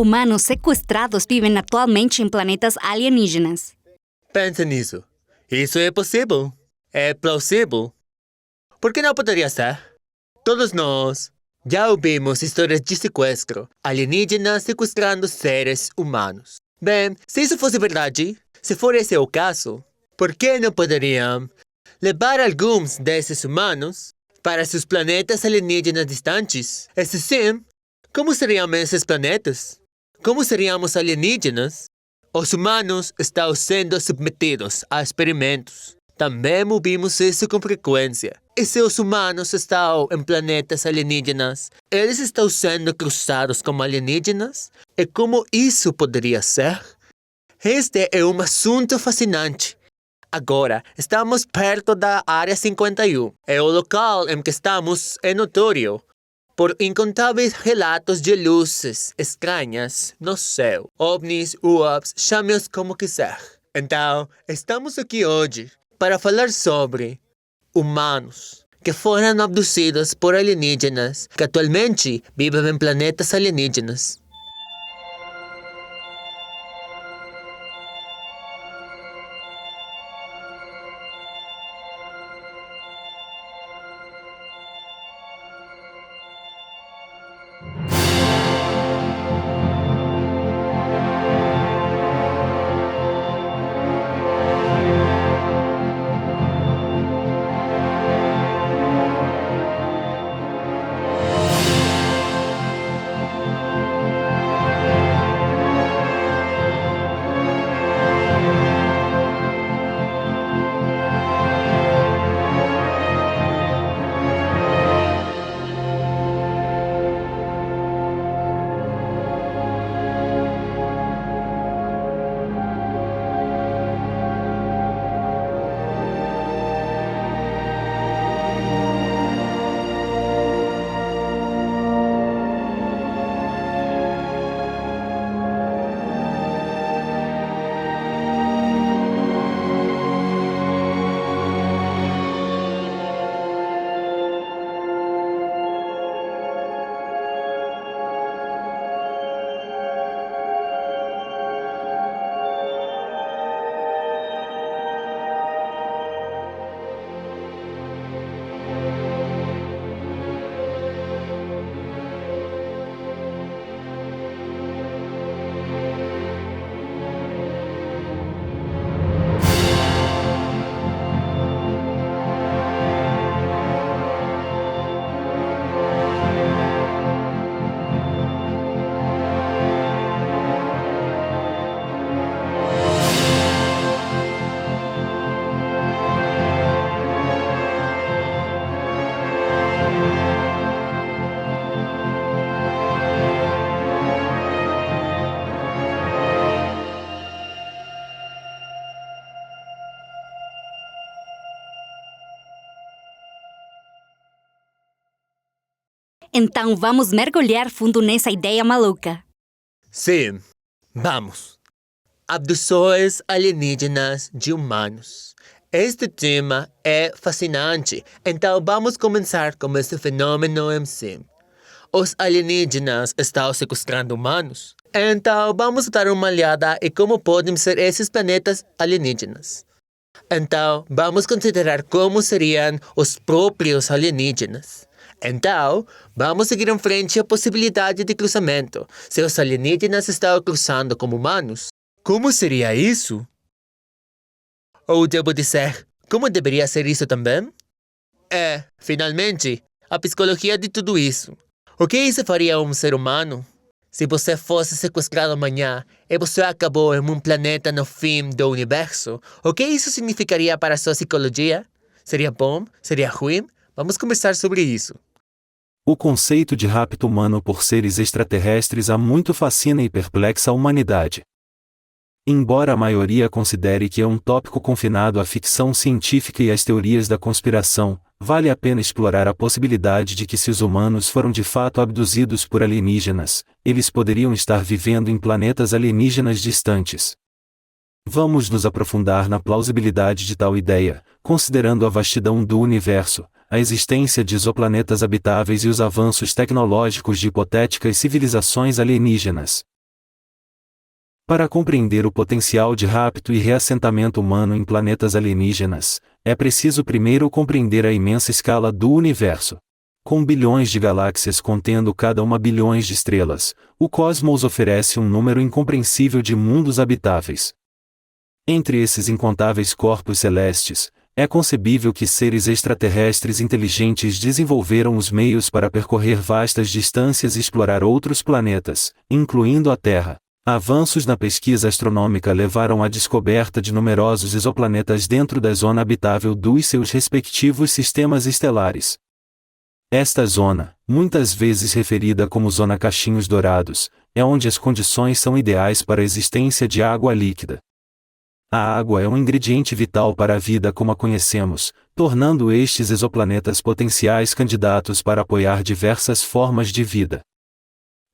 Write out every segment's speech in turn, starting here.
humanos sequestrados vivem atualmente em planetas alienígenas. Pensa nisso. Isso é possível. É plausível. Por que não poderia ser? Todos nós já ouvimos histórias de sequestro, alienígenas sequestrando seres humanos. Bem, se isso fosse verdade, se for esse o caso, por que não poderiam levar alguns desses humanos para seus planetas alienígenas distantes? E se sim, como seriam esses planetas? Como seríamos alienígenas? Os humanos estão sendo submetidos a experimentos. Também ouvimos isso com frequência. E se os humanos estão em planetas alienígenas, eles estão sendo cruzados como alienígenas? E como isso poderia ser? Este é um assunto fascinante. Agora, estamos perto da Área 51. E o local em que estamos é notório por incontáveis relatos de luzes estranhas no céu. OVNIs, UAPs, chame-os como quiser. Então, estamos aqui hoje para falar sobre humanos que foram abduzidos por alienígenas que atualmente vivem em planetas alienígenas. Então vamos mergulhar fundo nessa ideia maluca. Sim, vamos. Abduções alienígenas de humanos. Este tema é fascinante, então vamos começar com esse fenômeno em si. Os alienígenas estão sequestrando humanos? Então vamos dar uma olhada em como podem ser esses planetas alienígenas. Então vamos considerar como seriam os próprios alienígenas. Então, vamos seguir em frente à possibilidade de cruzamento. Se os alienígenas estão cruzando como humanos, como seria isso? Ou devo dizer, como deveria ser isso também? Finalmente, a psicologia de tudo isso. O que isso faria a um ser humano? Se você fosse sequestrado amanhã e você acabou em um planeta no fim do universo, o que isso significaria para a sua psicologia? Seria bom? Seria ruim? Vamos conversar sobre isso. O conceito de rapto humano por seres extraterrestres há muito fascina e perplexa a humanidade. Embora a maioria considere que é um tópico confinado à ficção científica e às teorias da conspiração, vale a pena explorar a possibilidade de que se os humanos foram de fato abduzidos por alienígenas, eles poderiam estar vivendo em planetas alienígenas distantes. Vamos nos aprofundar na plausibilidade de tal ideia, considerando a vastidão do universo, a existência de exoplanetas habitáveis e os avanços tecnológicos de hipotéticas civilizações alienígenas. Para compreender o potencial de rapto e reassentamento humano em planetas alienígenas, é preciso primeiro compreender a imensa escala do universo. Com bilhões de galáxias contendo cada uma bilhões de estrelas, o cosmos oferece um número incompreensível de mundos habitáveis. Entre esses incontáveis corpos celestes, é concebível que seres extraterrestres inteligentes desenvolveram os meios para percorrer vastas distâncias e explorar outros planetas, incluindo a Terra. Avanços na pesquisa astronômica levaram à descoberta de numerosos exoplanetas dentro da zona habitável dos seus respectivos sistemas estelares. Esta zona, muitas vezes referida como Zona Cachinhos Dourados, é onde as condições são ideais para a existência de água líquida. A água é um ingrediente vital para a vida como a conhecemos, tornando estes exoplanetas potenciais candidatos para apoiar diversas formas de vida.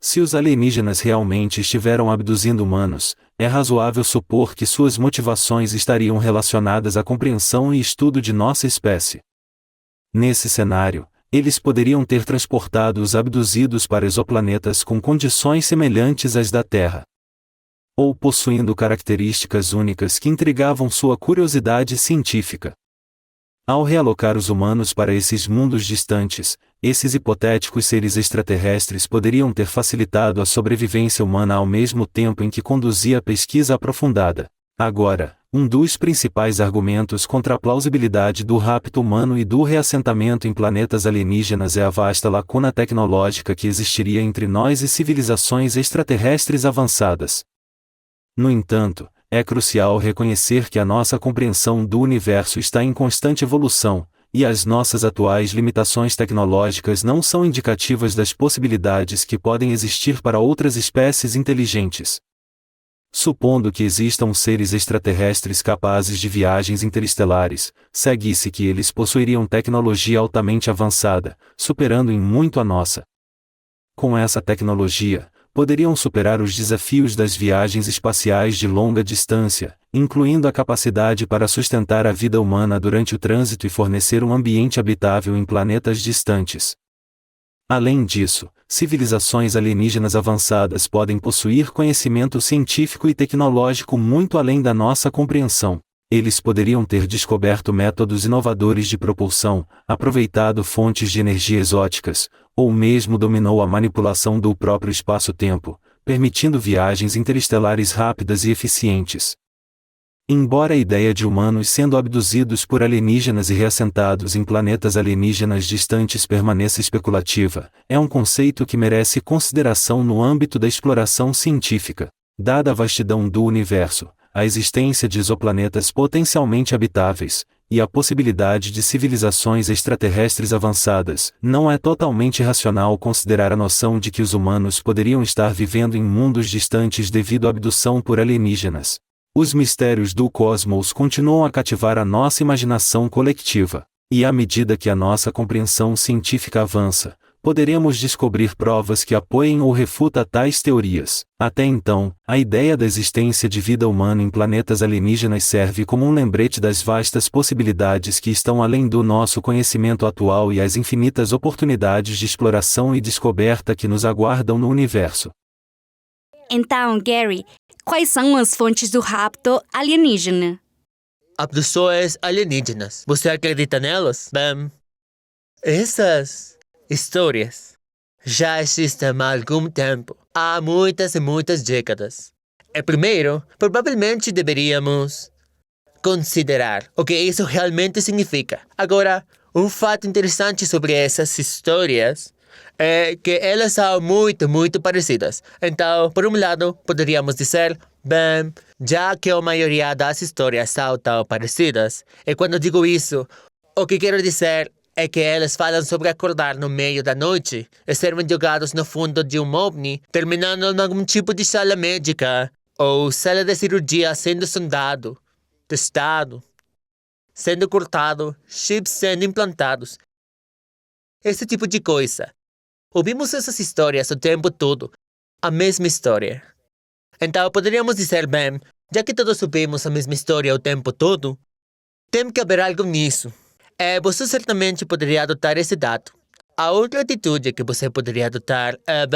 Se os alienígenas realmente estiveram abduzindo humanos, é razoável supor que suas motivações estariam relacionadas à compreensão e estudo de nossa espécie. Nesse cenário, eles poderiam ter transportado os abduzidos para exoplanetas com condições semelhantes às da Terra, ou possuindo características únicas que intrigavam sua curiosidade científica. Ao realocar os humanos para esses mundos distantes, esses hipotéticos seres extraterrestres poderiam ter facilitado a sobrevivência humana ao mesmo tempo em que conduzia a pesquisa aprofundada. Agora, um dos principais argumentos contra a plausibilidade do rapto humano e do reassentamento em planetas alienígenas é a vasta lacuna tecnológica que existiria entre nós e civilizações extraterrestres avançadas. No entanto, é crucial reconhecer que a nossa compreensão do universo está em constante evolução, e as nossas atuais limitações tecnológicas não são indicativas das possibilidades que podem existir para outras espécies inteligentes. Supondo que existam seres extraterrestres capazes de viagens interestelares, segue-se que eles possuiriam tecnologia altamente avançada, superando em muito a nossa. Com essa tecnologia, poderiam superar os desafios das viagens espaciais de longa distância, incluindo a capacidade para sustentar a vida humana durante o trânsito e fornecer um ambiente habitável em planetas distantes. Além disso, civilizações alienígenas avançadas podem possuir conhecimento científico e tecnológico muito além da nossa compreensão. Eles poderiam ter descoberto métodos inovadores de propulsão, aproveitado fontes de energia exóticas, ou mesmo dominou a manipulação do próprio espaço-tempo, permitindo viagens interestelares rápidas e eficientes. Embora a ideia de humanos sendo abduzidos por alienígenas e reassentados em planetas alienígenas distantes permaneça especulativa, é um conceito que merece consideração no âmbito da exploração científica. Dada a vastidão do universo, a existência de exoplanetas potencialmente habitáveis, e a possibilidade de civilizações extraterrestres avançadas, não é totalmente racional considerar a noção de que os humanos poderiam estar vivendo em mundos distantes devido à abdução por alienígenas. Os mistérios do cosmos continuam a cativar a nossa imaginação coletiva, e à medida que a nossa compreensão científica avança, poderemos descobrir provas que apoiem ou refutam tais teorias. Até então, a ideia da existência de vida humana em planetas alienígenas serve como um lembrete das vastas possibilidades que estão além do nosso conhecimento atual e as infinitas oportunidades de exploração e descoberta que nos aguardam no universo. Então, Gary, quais são as fontes do rapto alienígena? Abduções alienígenas. Você acredita nelas? Bem, essas histórias já existem há algum tempo. Há muitas e muitas décadas. E primeiro, provavelmente deveríamos considerar o que isso realmente significa. Agora, um fato interessante sobre essas histórias é que elas são muito parecidas. Então, por um lado, poderíamos dizer, bem, já que a maioria das histórias são tão parecidas, e quando digo isso, o que quero dizer é que elas falam sobre acordar no meio da noite e serem jogados no fundo de um OVNI, terminando em algum tipo de sala médica ou sala de cirurgia sendo sondado, testado, sendo cortado, chips sendo implantados. Esse tipo de coisa. Ouvimos essas histórias o tempo todo, a mesma história. Então poderíamos dizer, bem, já que todos ouvimos a mesma história o tempo todo, tem que haver algo nisso. Você certamente poderia adotar esse dado. A outra atitude que você poderia adotar é,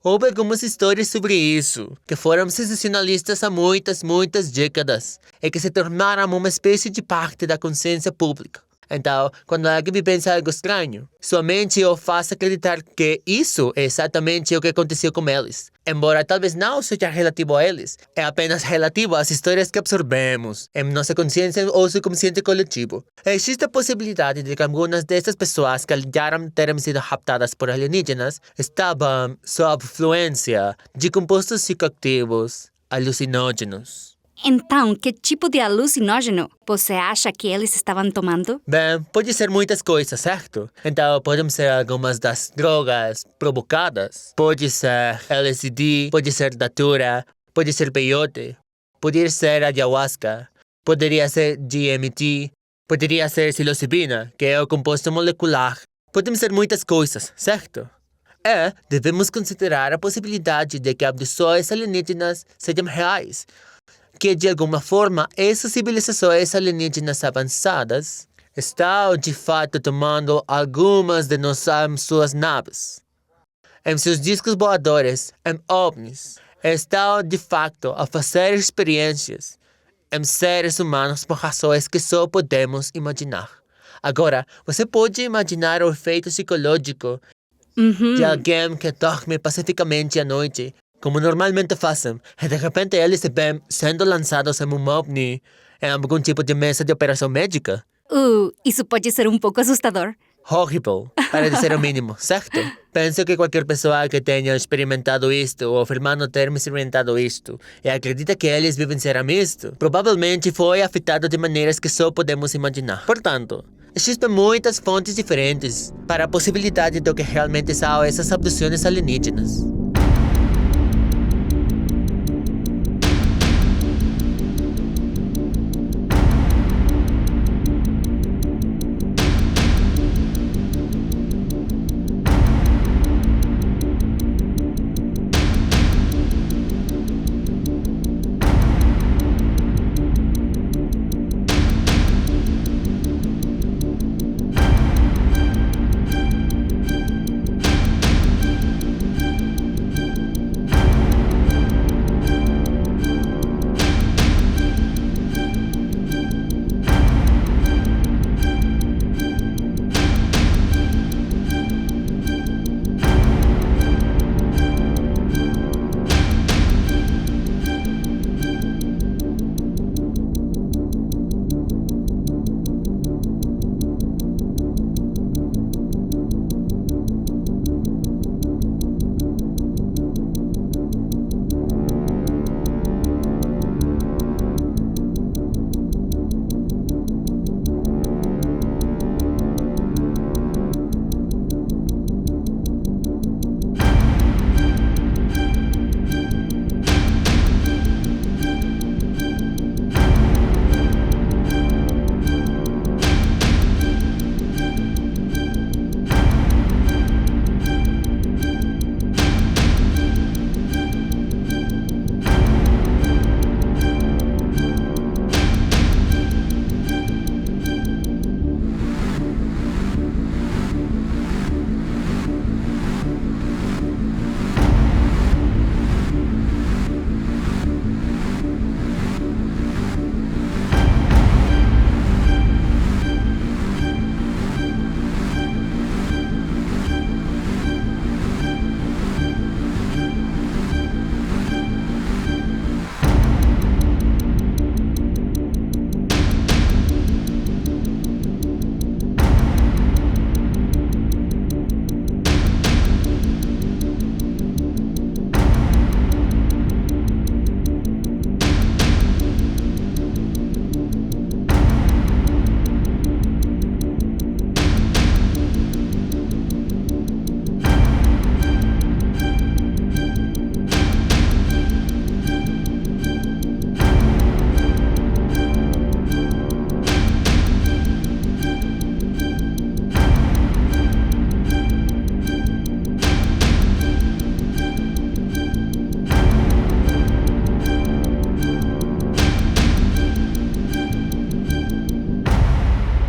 houve algumas histórias sobre isso, que foram sensacionalistas há muitas décadas, e que se tornaram uma espécie de parte da consciência pública. Então, quando alguém vivencia algo estranho, sua mente o faz acreditar que isso é exatamente o que aconteceu com eles. Embora talvez não seja relativo a eles, é apenas relativo às histórias que absorvemos em nossa consciência ou subconsciente coletivo. Existe a possibilidade de que algumas dessas pessoas que alegaram terem sido raptadas por alienígenas estavam sob influência de compostos psicoativos alucinógenos. Então, que tipo de alucinógeno você acha que eles estavam tomando? Bem, pode ser muitas coisas, certo? Então, podem ser algumas das drogas provocadas. Pode ser LSD, pode ser datura, pode ser peyote, poderia ser ayahuasca, poderia ser DMT, poderia ser psilocibina, que é o composto molecular. Podem ser muitas coisas, certo? E devemos considerar a possibilidade de que abduções alienígenas sejam reais, que de alguma forma essas civilizações alienígenas avançadas estão de fato tomando algumas de suas naves. Em seus discos voadores, em ovnis, estão de fato a fazer experiências em seres humanos por razões que só podemos imaginar. Agora, você pode imaginar o efeito psicológico de alguém que dorme pacificamente à noite, como normalmente fazem, e de repente eles se veem sendo lançados em um ovni em algum tipo de mesa de operação médica. Isso pode ser um pouco assustador. Horrível, para dizer o mínimo, certo? Penso que qualquer pessoa que tenha experimentado isto ou afirmando ter experimentado isto e acredita que eles vivenciaram isto, provavelmente foi afetado de maneiras que só podemos imaginar. Portanto, existem muitas fontes diferentes para a possibilidade de que realmente são essas abduções alienígenas.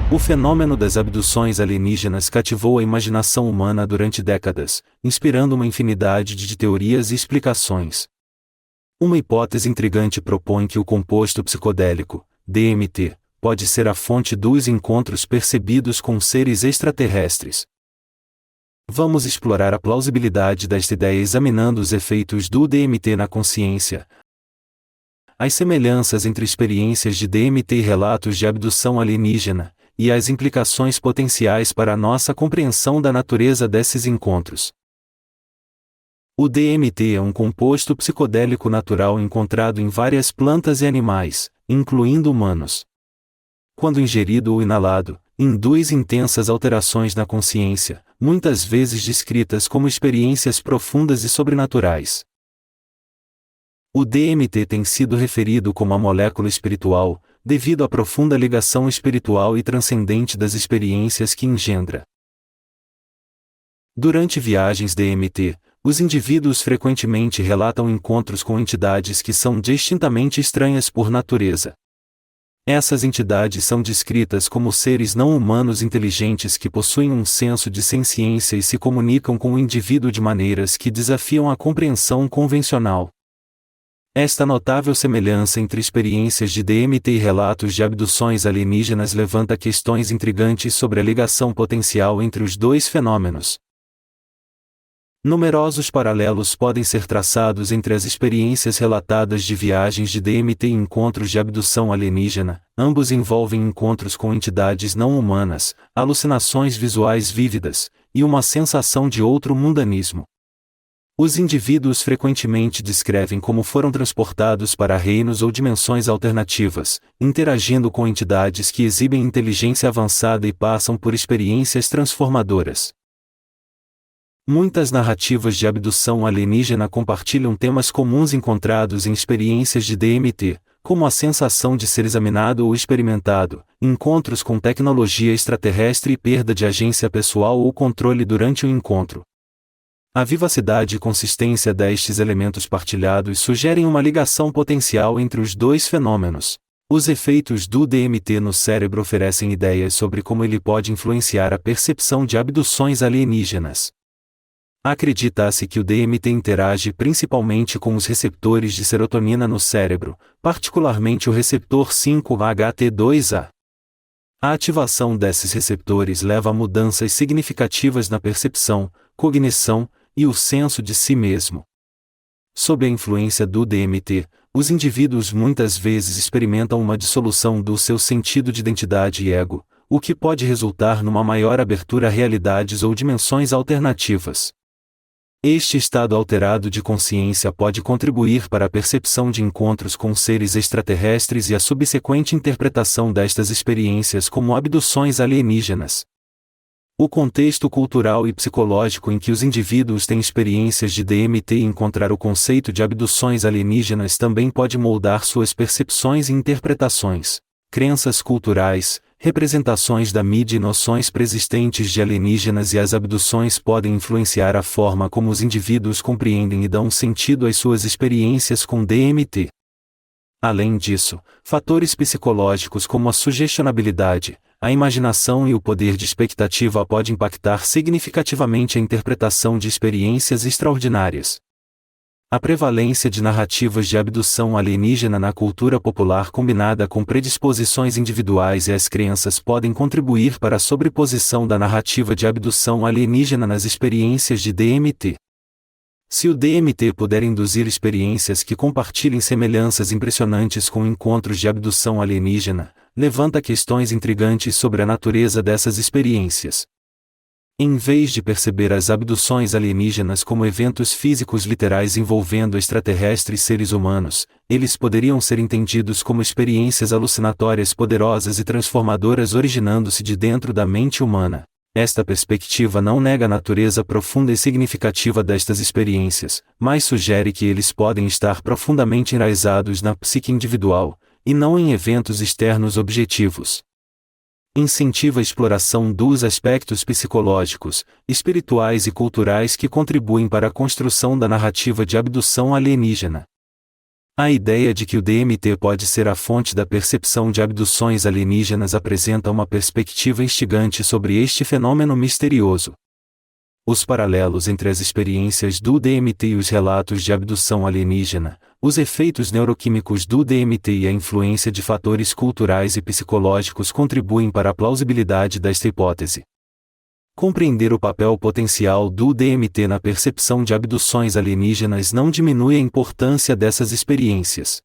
O fenômeno das abduções alienígenas cativou a imaginação humana durante décadas, inspirando uma infinidade de teorias e explicações. Uma hipótese intrigante propõe que o composto psicodélico, DMT, pode ser a fonte dos encontros percebidos com seres extraterrestres. Vamos explorar a plausibilidade desta ideia examinando os efeitos do DMT na consciência, as semelhanças entre experiências de DMT e relatos de abdução alienígena, e as implicações potenciais para a nossa compreensão da natureza desses encontros. O DMT é um composto psicodélico natural encontrado em várias plantas e animais, incluindo humanos. Quando ingerido ou inalado, induz intensas alterações na consciência, muitas vezes descritas como experiências profundas e sobrenaturais. O DMT tem sido referido como a molécula espiritual, devido à profunda ligação espiritual e transcendente das experiências que engendra. Durante viagens DMT, os indivíduos frequentemente relatam encontros com entidades que são distintamente estranhas por natureza. Essas entidades são descritas como seres não humanos inteligentes que possuem um senso de senciência e se comunicam com o indivíduo de maneiras que desafiam a compreensão convencional. Esta notável semelhança entre experiências de DMT e relatos de abduções alienígenas levanta questões intrigantes sobre a ligação potencial entre os dois fenômenos. Numerosos paralelos podem ser traçados entre as experiências relatadas de viagens de DMT e encontros de abdução alienígena, ambos envolvem encontros com entidades não humanas, alucinações visuais vívidas, e uma sensação de outro mundanismo. Os indivíduos frequentemente descrevem como foram transportados para reinos ou dimensões alternativas, interagindo com entidades que exibem inteligência avançada e passam por experiências transformadoras. Muitas narrativas de abdução alienígena compartilham temas comuns encontrados em experiências de DMT, como a sensação de ser examinado ou experimentado, encontros com tecnologia extraterrestre e perda de agência pessoal ou controle durante o encontro. A vivacidade e consistência destes elementos partilhados sugerem uma ligação potencial entre os dois fenômenos. Os efeitos do DMT no cérebro oferecem ideias sobre como ele pode influenciar a percepção de abduções alienígenas. Acredita-se que o DMT interage principalmente com os receptores de serotonina no cérebro, particularmente o receptor 5-HT2A. A ativação desses receptores leva a mudanças significativas na percepção, cognição e o senso de si mesmo. Sob a influência do DMT, os indivíduos muitas vezes experimentam uma dissolução do seu sentido de identidade e ego, o que pode resultar numa maior abertura a realidades ou dimensões alternativas. Este estado alterado de consciência pode contribuir para a percepção de encontros com seres extraterrestres e a subsequente interpretação destas experiências como abduções alienígenas. O contexto cultural e psicológico em que os indivíduos têm experiências de DMT e encontrar o conceito de abduções alienígenas também pode moldar suas percepções e interpretações. Crenças culturais, representações da mídia e noções preexistentes de alienígenas e as abduções podem influenciar a forma como os indivíduos compreendem e dão sentido às suas experiências com DMT. Além disso, fatores psicológicos como a sugestionabilidade, a imaginação e o poder de expectativa podem impactar significativamente a interpretação de experiências extraordinárias. A prevalência de narrativas de abdução alienígena na cultura popular combinada com predisposições individuais e as crenças podem contribuir para a sobreposição da narrativa de abdução alienígena nas experiências de DMT. Se o DMT puder induzir experiências que compartilhem semelhanças impressionantes com encontros de abdução alienígena, levanta questões intrigantes sobre a natureza dessas experiências. Em vez de perceber as abduções alienígenas como eventos físicos literais envolvendo extraterrestres e seres humanos, eles poderiam ser entendidos como experiências alucinatórias poderosas e transformadoras originando-se de dentro da mente humana. Esta perspectiva não nega a natureza profunda e significativa destas experiências, mas sugere que eles podem estar profundamente enraizados na psique individual, e não em eventos externos objetivos. Incentiva a exploração dos aspectos psicológicos, espirituais e culturais que contribuem para a construção da narrativa de abdução alienígena. A ideia de que o DMT pode ser a fonte da percepção de abduções alienígenas apresenta uma perspectiva instigante sobre este fenômeno misterioso. Os paralelos entre as experiências do DMT e os relatos de abdução alienígena, os efeitos neuroquímicos do DMT e a influência de fatores culturais e psicológicos contribuem para a plausibilidade desta hipótese. Compreender o papel potencial do DMT na percepção de abduções alienígenas não diminui a importância dessas experiências.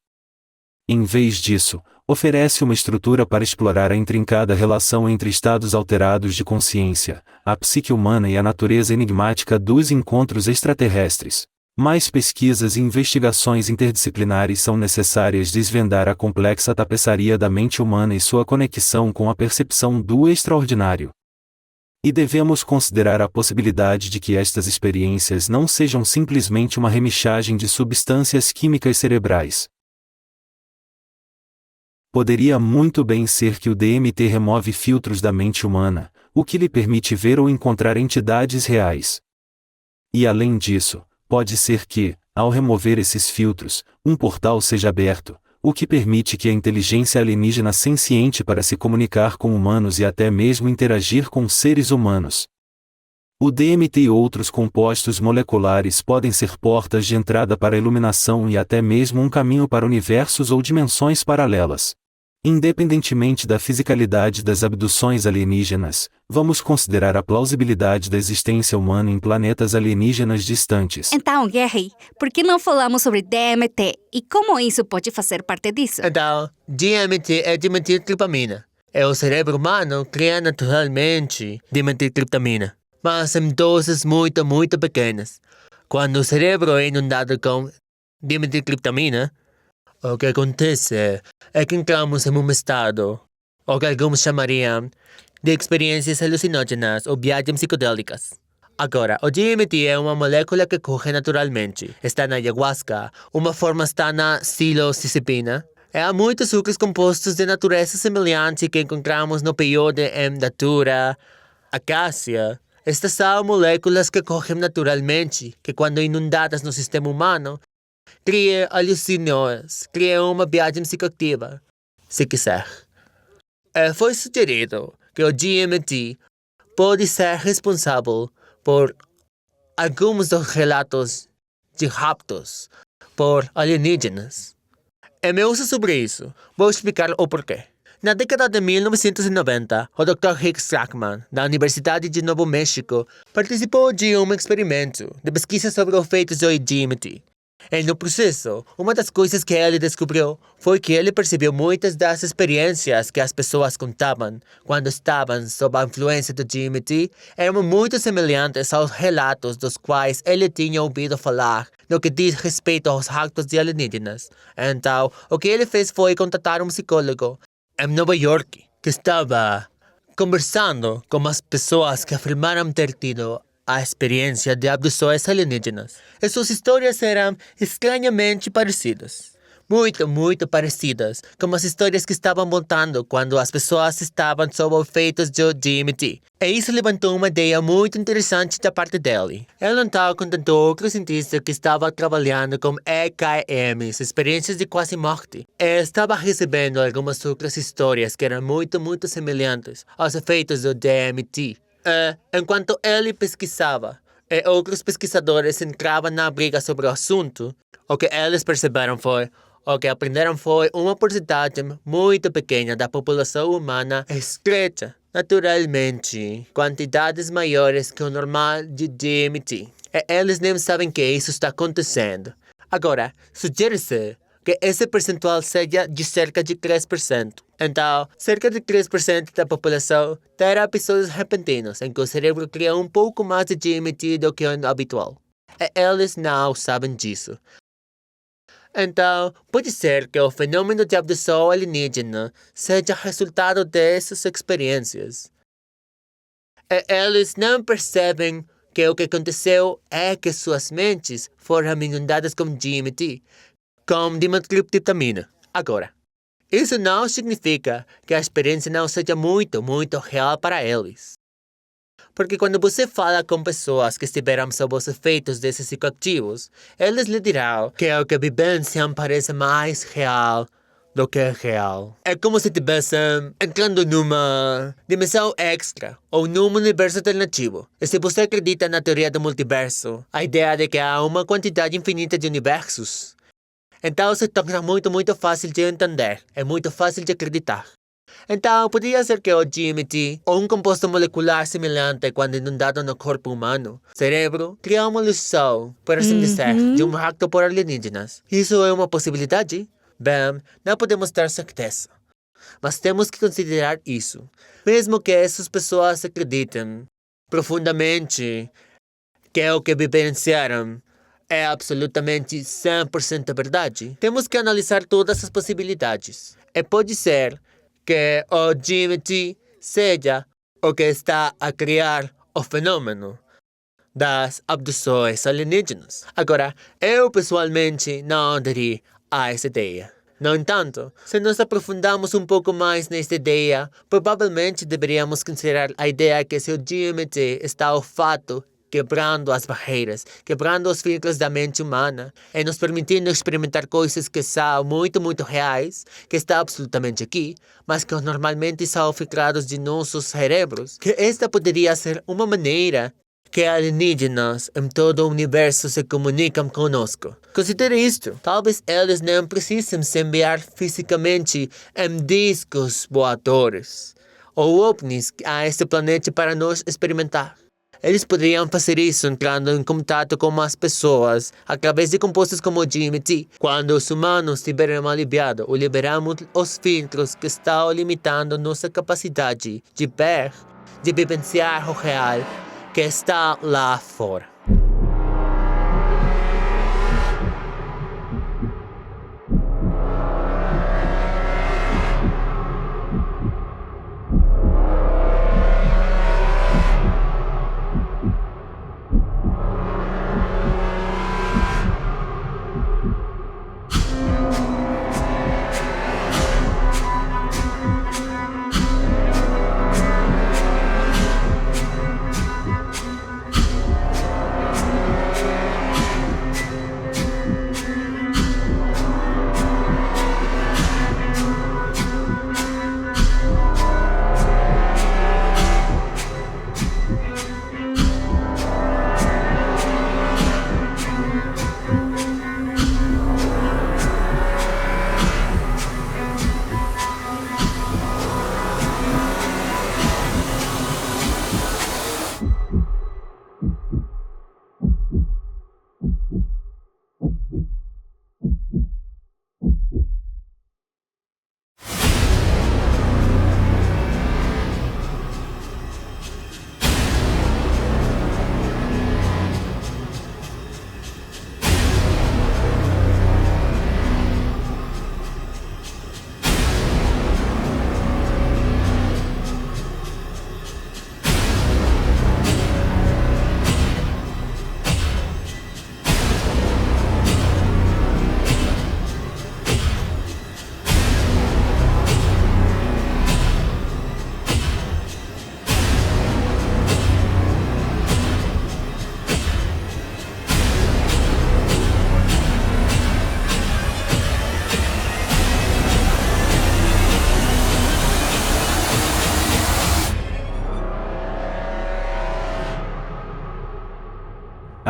Em vez disso, oferece uma estrutura para explorar a intrincada relação entre estados alterados de consciência, a psique humana e a natureza enigmática dos encontros extraterrestres. Mais pesquisas e investigações interdisciplinares são necessárias desvendar a complexa tapeçaria da mente humana e sua conexão com a percepção do extraordinário. E devemos considerar a possibilidade de que estas experiências não sejam simplesmente uma remixagem de substâncias químicas cerebrais. Poderia muito bem ser que o DMT remove filtros da mente humana, o que lhe permite ver ou encontrar entidades reais. E além disso, pode ser que, ao remover esses filtros, um portal seja aberto, o que permite que a inteligência alienígena senciente para se comunicar com humanos e até mesmo interagir com seres humanos. O DMT e outros compostos moleculares podem ser portas de entrada para a iluminação e até mesmo um caminho para universos ou dimensões paralelas. Independentemente da fisicalidade das abduções alienígenas, vamos considerar a plausibilidade da existência humana em planetas alienígenas distantes. Então, Gary, por que não falamos sobre DMT e como isso pode fazer parte disso? Então, DMT é dimetiltriptamina. É o cérebro humano cria naturalmente dimetiltriptamina, mas em doses muito, muito pequenas. Quando o cérebro é inundado com dimetiltriptamina, o que acontece é que entramos em um estado, o que alguns chamariam de experiências alucinógenas ou viagens psicodélicas. Agora, o DMT é uma molécula que corre naturalmente. Está na ayahuasca, uma forma está na psilocibina. Há muitos outros compostos de natureza semelhante que encontramos no peyote em datura, acácia. Estas são moléculas que correm naturalmente, que quando inundadas no sistema humano, cria alucinógenos, cria uma viagem psicoativa, se quiser. Foi sugerido que o DMT pode ser responsável por alguns dos relatos de raptos por alienígenas. Em meu uso sobre isso, vou explicar o porquê. Na década de 1990, o Dr. Rick Strackman, da Universidade de Novo México, participou de um experimento de pesquisa sobre os efeitos do DMT. E no processo, uma das coisas que ele descobriu foi que ele percebeu muitas das experiências que as pessoas contavam quando estavam sob a influência do DMT eram muito semelhantes aos relatos dos quais ele tinha ouvido falar no que diz respeito aos raptos de alienígenas. Então, o que ele fez foi contatar um psicólogo em Nova York que estava conversando com as pessoas que afirmaram ter tido a experiência de abduções alienígenas. E suas histórias eram estranhamente parecidas. Muito, muito parecidas com as histórias que estavam montando quando as pessoas estavam sob efeitos do DMT. E isso levantou uma ideia muito interessante da parte dele. Ele então contatou outro cientista que estava trabalhando com EKMs, experiências de quase morte. E estava recebendo algumas outras histórias que eram muito, muito semelhantes aos efeitos do DMT. Enquanto ele pesquisava e outros pesquisadores entravam na briga sobre o assunto, o que eles perceberam foi, o que aprenderam foi uma porcentagem muito pequena da população humana estreita, naturalmente, quantidades maiores que o normal de DMT. E eles nem sabem que isso está acontecendo. Agora, sugere-se que esse percentual seja de cerca de 3%. Então, cerca de 3% da população terá episódios repentinos em que o cérebro cria um pouco mais de DMT do que o habitual. E eles não sabem disso. Então, pode ser que o fenômeno de abdução alienígena seja resultado dessas experiências. E eles não percebem que o que aconteceu é que suas mentes foram inundadas com DMT, com dimetiltriptamina. Agora, isso não significa que a experiência não seja muito, muito real para eles. Porque quando você fala com pessoas que estiveram sob os efeitos desses psicoativos, eles lhe dirão que o que vivenciam parece mais real do que é real. É como se estivessem entrando numa dimensão extra ou num universo alternativo. E se você acredita na teoria do multiverso, a ideia de que há uma quantidade infinita de universos, então se torna muito fácil de entender. É muito fácil de acreditar. Então, poderia ser que o DMT, ou um composto molecular semelhante quando inundado no corpo humano, cérebro, cria uma ilusão, por assim dizer, de um rapto por alienígenas. Isso é uma possibilidade? Bem, não podemos ter certeza. Mas temos que considerar isso. Mesmo que essas pessoas acreditem profundamente que o que vivenciaram é absolutamente 100% verdade, temos que analisar todas as possibilidades. E pode ser que o DMT seja o que está a criar o fenômeno das abduções alienígenas. Agora, eu pessoalmente não aderi a essa ideia. No entanto, se nos aprofundamos um pouco mais nesta ideia, provavelmente deveríamos considerar a ideia que se o DMT está ao fato quebrando as barreiras, quebrando os filtros da mente humana e nos permitindo experimentar coisas que são muito reais, que estão absolutamente aqui, mas que normalmente são filtrados de nossos cérebros, que esta poderia ser uma maneira que alienígenas em todo o universo se comunicam conosco. Considere isto. Talvez eles não precisem se enviar fisicamente em discos voadores ou ovnis a este planeta para nos experimentar. Eles poderiam fazer isso entrando em contato com as pessoas através de compostos como o DMT. Quando os humanos estiverem aliviados ou liberamos os filtros que estão limitando nossa capacidade de ver, de vivenciar o real que está lá fora.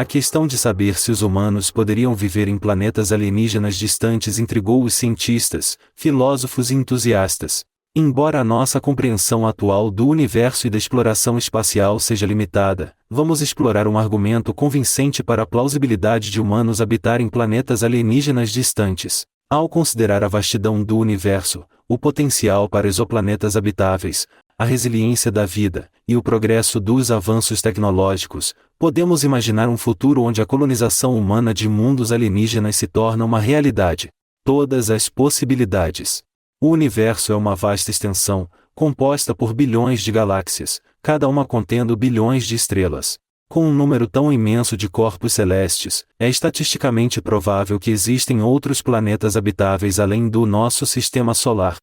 A questão de saber se os humanos poderiam viver em planetas alienígenas distantes intrigou os cientistas, filósofos e entusiastas. Embora a nossa compreensão atual do universo e da exploração espacial seja limitada, vamos explorar um argumento convincente para a plausibilidade de humanos habitarem planetas alienígenas distantes. Ao considerar a vastidão do universo, o potencial para exoplanetas habitáveis, a resiliência da vida e o progresso dos avanços tecnológicos, podemos imaginar um futuro onde a colonização humana de mundos alienígenas se torna uma realidade. Todas as possibilidades. O universo é uma vasta extensão, composta por bilhões de galáxias, cada uma contendo bilhões de estrelas. Com um número tão imenso de corpos celestes, é estatisticamente provável que existem outros planetas habitáveis além do nosso sistema solar.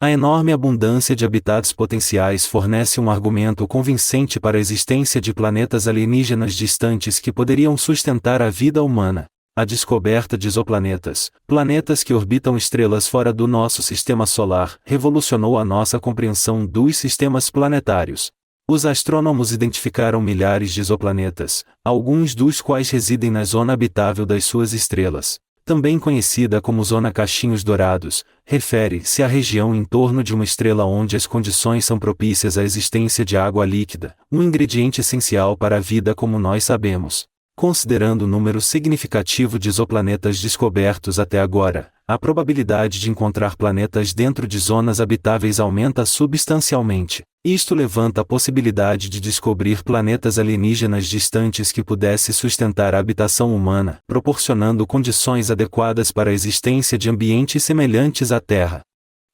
A enorme abundância de habitats potenciais fornece um argumento convincente para a existência de planetas alienígenas distantes que poderiam sustentar a vida humana. A descoberta de exoplanetas, planetas que orbitam estrelas fora do nosso sistema solar, revolucionou a nossa compreensão dos sistemas planetários. Os astrônomos identificaram milhares de exoplanetas, alguns dos quais residem na zona habitável das suas estrelas. Também conhecida como zona Cachinhos Dourados, refere-se à região em torno de uma estrela onde as condições são propícias à existência de água líquida, um ingrediente essencial para a vida como nós sabemos. Considerando o número significativo de exoplanetas descobertos até agora, a probabilidade de encontrar planetas dentro de zonas habitáveis aumenta substancialmente. Isto levanta a possibilidade de descobrir planetas alienígenas distantes que pudesse sustentar a habitação humana, proporcionando condições adequadas para a existência de ambientes semelhantes à Terra.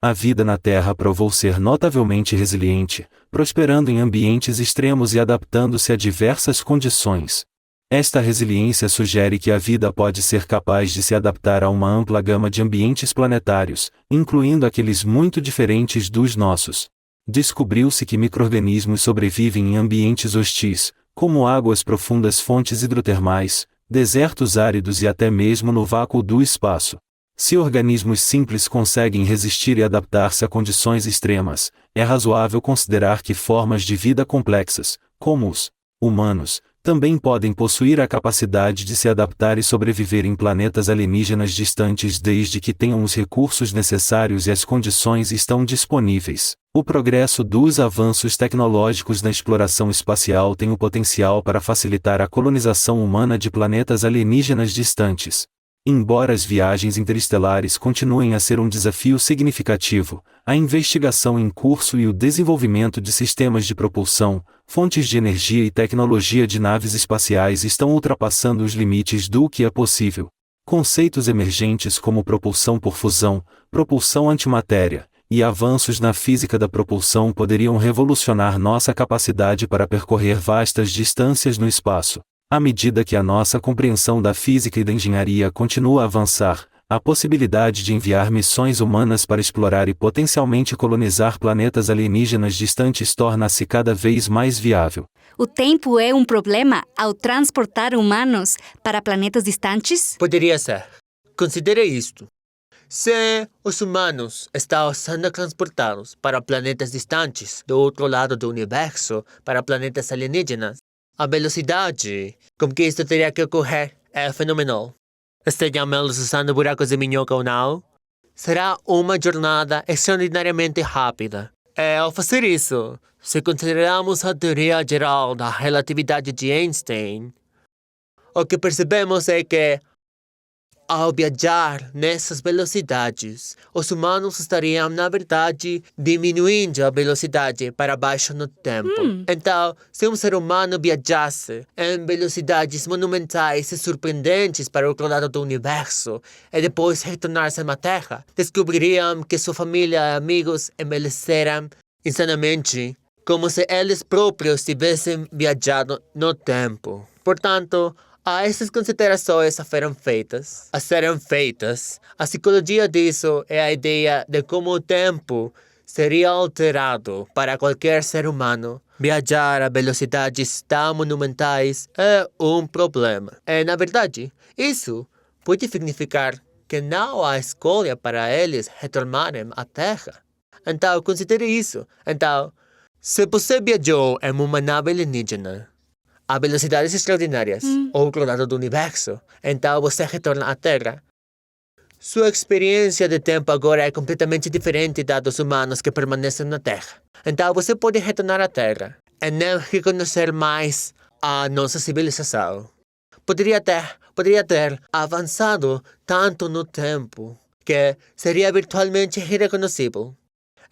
A vida na Terra provou ser notavelmente resiliente, prosperando em ambientes extremos e adaptando-se a diversas condições. Esta resiliência sugere que a vida pode ser capaz de se adaptar a uma ampla gama de ambientes planetários, incluindo aqueles muito diferentes dos nossos. Descobriu-se que micro-organismos sobrevivem em ambientes hostis, como águas profundas, fontes hidrotermais, desertos áridos e até mesmo no vácuo do espaço. Se organismos simples conseguem resistir e adaptar-se a condições extremas, é razoável considerar que formas de vida complexas, como os humanos, também podem possuir a capacidade de se adaptar e sobreviver em planetas alienígenas distantes desde que tenham os recursos necessários e as condições estão disponíveis. O progresso dos avanços tecnológicos na exploração espacial tem o potencial para facilitar a colonização humana de planetas alienígenas distantes. Embora as viagens interestelares continuem a ser um desafio significativo, a investigação em curso e o desenvolvimento de sistemas de propulsão, fontes de energia e tecnologia de naves espaciais estão ultrapassando os limites do que é possível. Conceitos emergentes como propulsão por fusão, propulsão antimatéria, e avanços na física da propulsão poderiam revolucionar nossa capacidade para percorrer vastas distâncias no espaço. À medida que a nossa compreensão da física e da engenharia continua a avançar, a possibilidade de enviar missões humanas para explorar e potencialmente colonizar planetas alienígenas distantes torna-se cada vez mais viável. O tempo é um problema ao transportar humanos para planetas distantes? Poderia ser. Considere isto. Se os humanos estão sendo transportados para planetas distantes do outro lado do universo, para planetas alienígenas, a velocidade com que isto teria que ocorrer é fenomenal. Estejamos usando buracos de minhoca ou não, será uma jornada extraordinariamente rápida. E ao fazer isso, se considerarmos a teoria geral da relatividade de Einstein, o que percebemos é que, ao viajar nessas velocidades, os humanos estariam, na verdade, diminuindo a velocidade para baixo no tempo. Então, se um ser humano viajasse em velocidades monumentais e surpreendentes para o outro lado do universo e depois retornasse à Terra, descobririam que sua família e amigos envelheceram insanamente, como se eles próprios tivessem viajado no tempo. Portanto, essas considerações a serem feitas, a psicologia disso é a ideia de como o tempo seria alterado para qualquer ser humano. Viajar a velocidades tão monumentais é um problema. E, na verdade, isso pode significar que não há escolha para eles retornarem à Terra. Então, considere isso. Então, se você viajou em uma nave alienígena a velocidades extraordinárias, ao outro lado do universo, então você retorna à Terra. Sua experiência de tempo agora é completamente diferente da dos humanos que permanecem na Terra. Então você pode retornar à Terra e não reconhecer mais a nossa civilização. Poderia ter avançado tanto no tempo que seria virtualmente irreconhecível.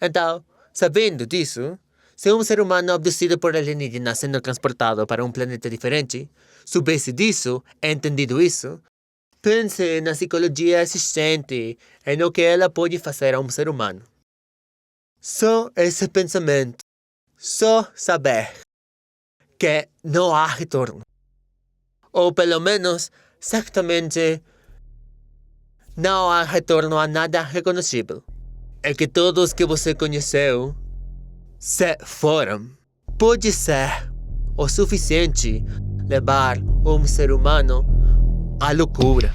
Então, sabendo disso, se um ser humano abduzido por alienígenas sendo transportado para um planeta diferente, soubesse disso, entendido isso, pense na psicologia existente e no que ela pode fazer a um ser humano. Só esse pensamento, só saber que não há retorno, ou pelo menos, certamente, não há retorno a nada reconhecível, é que todos que você conheceu se foram. Pode ser o suficiente levar um ser humano à loucura.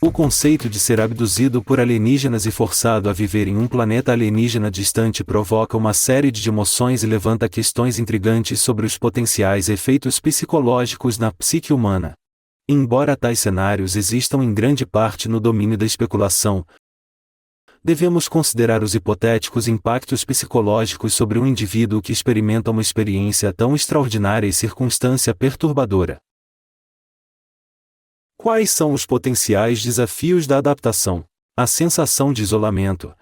O conceito de ser abduzido por alienígenas e forçado a viver em um planeta alienígena distante provoca uma série de emoções e levanta questões intrigantes sobre os potenciais efeitos psicológicos na psique humana. Embora tais cenários existam em grande parte no domínio da especulação, devemos considerar os hipotéticos impactos psicológicos sobre um indivíduo que experimenta uma experiência tão extraordinária e circunstância perturbadora. Quais são os potenciais desafios da adaptação? A sensação de isolamento,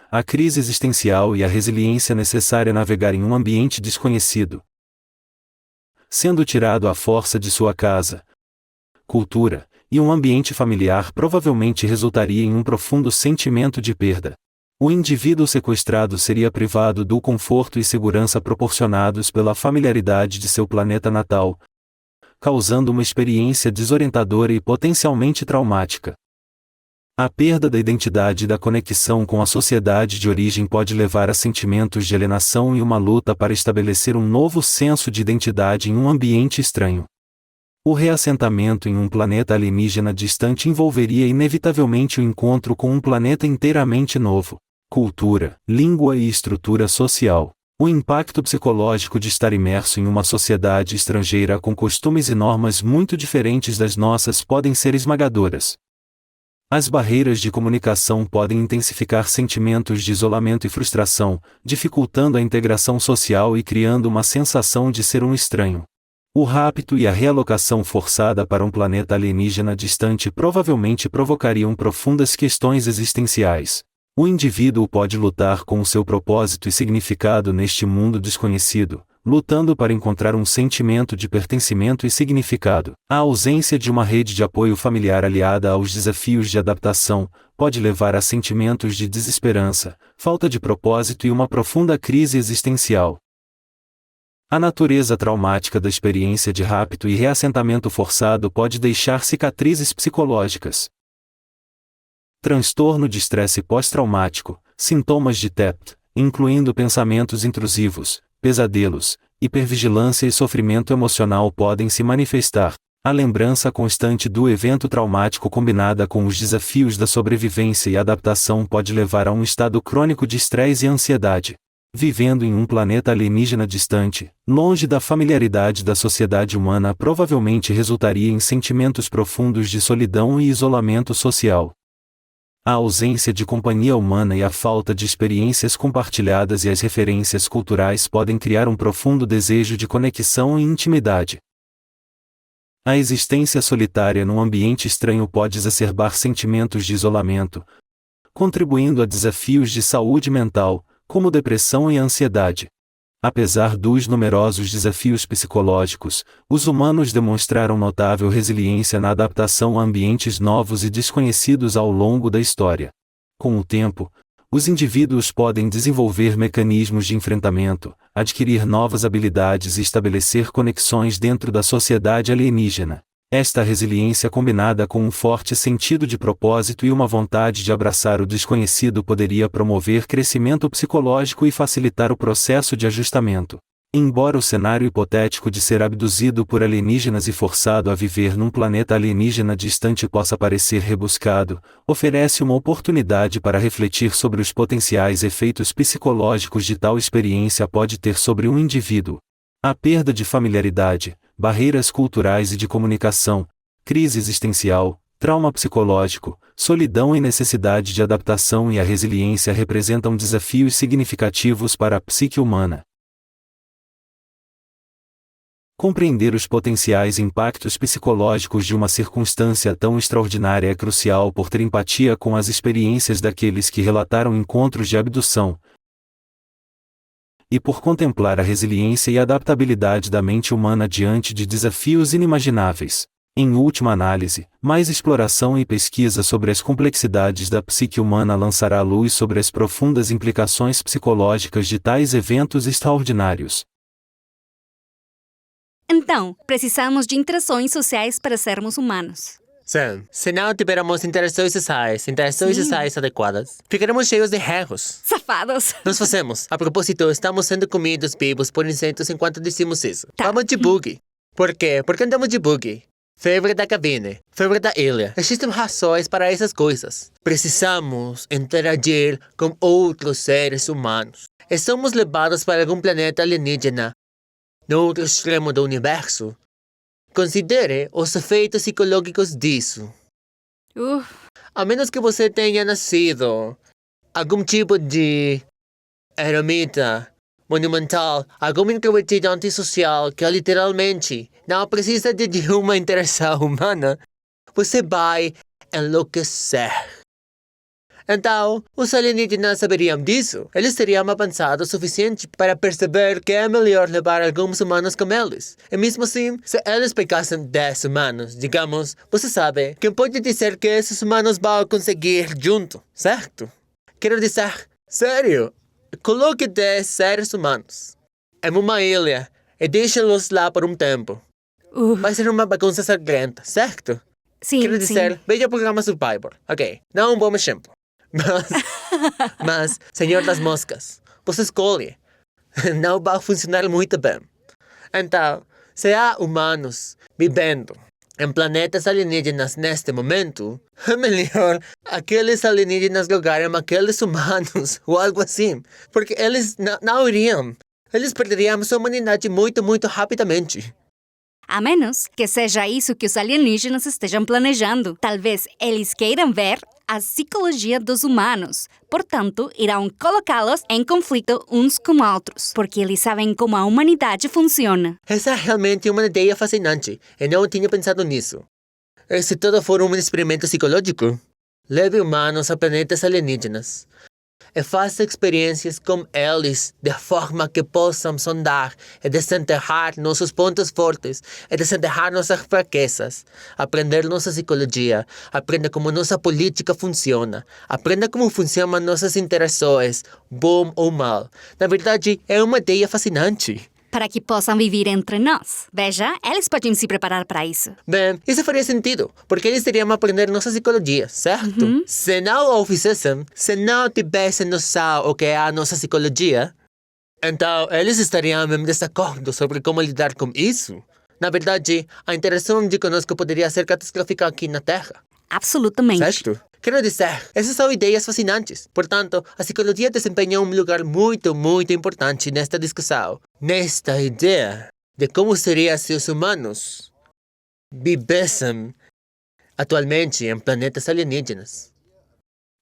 a crise existencial e a resiliência necessária a navegar em um ambiente desconhecido. Sendo tirado à força de sua casa, cultura, e um ambiente familiar provavelmente resultaria em um profundo sentimento de perda. O indivíduo sequestrado seria privado do conforto e segurança proporcionados pela familiaridade de seu planeta natal, causando uma experiência desorientadora e potencialmente traumática. A perda da identidade e da conexão com a sociedade de origem pode levar a sentimentos de alienação e uma luta para estabelecer um novo senso de identidade em um ambiente estranho. O reassentamento em um planeta alienígena distante envolveria inevitavelmente o encontro com um planeta inteiramente novo. Cultura, língua e estrutura social. O impacto psicológico de estar imerso em uma sociedade estrangeira com costumes e normas muito diferentes das nossas podem ser esmagadoras. As barreiras de comunicação podem intensificar sentimentos de isolamento e frustração, dificultando a integração social e criando uma sensação de ser um estranho. O rapto e a realocação forçada para um planeta alienígena distante provavelmente provocariam profundas questões existenciais. O indivíduo pode lutar com o seu propósito e significado neste mundo desconhecido, lutando para encontrar um sentimento de pertencimento e significado. A ausência de uma rede de apoio familiar aliada aos desafios de adaptação pode levar a sentimentos de desesperança, falta de propósito e uma profunda crise existencial. A natureza traumática da experiência de rapto e reassentamento forçado pode deixar cicatrizes psicológicas. Transtorno de estresse pós-traumático, sintomas de TEPT, incluindo pensamentos intrusivos, pesadelos, hipervigilância e sofrimento emocional podem se manifestar. A lembrança constante do evento traumático combinada com os desafios da sobrevivência e adaptação pode levar a um estado crônico de estresse e ansiedade. Vivendo em um planeta alienígena distante, longe da familiaridade da sociedade humana, provavelmente resultaria em sentimentos profundos de solidão e isolamento social. A ausência de companhia humana e a falta de experiências compartilhadas e as referências culturais podem criar um profundo desejo de conexão e intimidade. A existência solitária num ambiente estranho pode exacerbar sentimentos de isolamento, contribuindo a desafios de saúde mental, como depressão e ansiedade. Apesar dos numerosos desafios psicológicos, os humanos demonstraram notável resiliência na adaptação a ambientes novos e desconhecidos ao longo da história. Com o tempo, os indivíduos podem desenvolver mecanismos de enfrentamento, adquirir novas habilidades e estabelecer conexões dentro da sociedade alienígena. Esta resiliência combinada com um forte sentido de propósito e uma vontade de abraçar o desconhecido poderia promover crescimento psicológico e facilitar o processo de ajustamento. Embora o cenário hipotético de ser abduzido por alienígenas e forçado a viver num planeta alienígena distante possa parecer rebuscado, oferece uma oportunidade para refletir sobre os potenciais efeitos psicológicos de tal experiência pode ter sobre um indivíduo. A perda de familiaridade, barreiras culturais e de comunicação, crise existencial, trauma psicológico, solidão e necessidade de adaptação e a resiliência representam desafios significativos para a psique humana. Compreender os potenciais impactos psicológicos de uma circunstância tão extraordinária é crucial por ter empatia com as experiências daqueles que relataram encontros de abdução, e por contemplar a resiliência e adaptabilidade da mente humana diante de desafios inimagináveis. Em última análise, mais exploração e pesquisa sobre as complexidades da psique humana lançará luz sobre as profundas implicações psicológicas de tais eventos extraordinários. Então, precisamos de interações sociais para sermos humanos. Sim, se não tivermos interações sociais adequadas, ficaremos cheios de erros. Safados! Nós fazemos. A propósito, estamos sendo comidos vivos por insetos enquanto dizemos isso. Tá. Vamos de buggy. Por quê? Porque andamos de buggy. Febre da cabine, febre da ilha. Existem razões para essas coisas. Precisamos interagir com outros seres humanos. E somos levados para algum planeta alienígena no outro extremo do universo. Considere os efeitos psicológicos disso. A menos que você tenha nascido algum tipo de eremita monumental, algum introvertido antissocial que literalmente não precisa de uma interação humana, você vai enlouquecer. Então, os alienígenas saberiam disso. Eles teriam avançado o suficiente para perceber que é melhor levar alguns humanos com eles. E mesmo assim, se eles pegassem 10 humanos, digamos, você sabe, quem pode dizer que esses humanos vão conseguir junto, certo? Quero dizer, sério, coloque 10 seres humanos em uma ilha e deixe-los lá por um tempo. Vai ser uma bagunça sangrenta, certo? Sim, Quero dizer, sim. veja o programa Survivor. Ok, não um bom exemplo. Mas, Senhor das Moscas, você escolhe. Não vai funcionar muito bem. Então, se há humanos vivendo em planetas alienígenas neste momento, é melhor aqueles alienígenas jogarem aqueles humanos ou algo assim. Porque eles não iriam. Eles perderiam sua humanidade muito, muito rapidamente. A menos que seja isso que os alienígenas estejam planejando. Talvez eles queiram ver a psicologia dos humanos. Portanto, irão colocá-los em conflito uns com outros, porque eles sabem como a humanidade funciona. Essa é realmente uma ideia fascinante. Eu não tinha pensado nisso. E se tudo for um experimento psicológico? Leve humanos a planetas alienígenas e faça experiências com eles de forma que possam sondar e desenterrar nossos pontos fortes e desenterrar nossas fraquezas. Aprender nossa psicologia, aprenda como nossa política funciona, aprenda como funcionam nossas interações, bom ou mal. Na verdade, é uma ideia fascinante. Para que possam viver entre nós. Veja, eles podem se preparar para isso. Bem, isso faria sentido, porque eles teriam aprender nossa psicologia, certo? Se não o fizessem, se não tivessem noção o que é a nossa psicologia, então eles estariam em desacordo sobre como lidar com isso. Na verdade, a interação de conosco poderia ser catastrófica aqui na Terra. Absolutamente. Certo? Quero dizer, essas são ideias fascinantes. Portanto, a psicologia desempenha um lugar muito importante nesta discussão. Nesta ideia de como seria se os humanos vivessem atualmente em planetas alienígenas.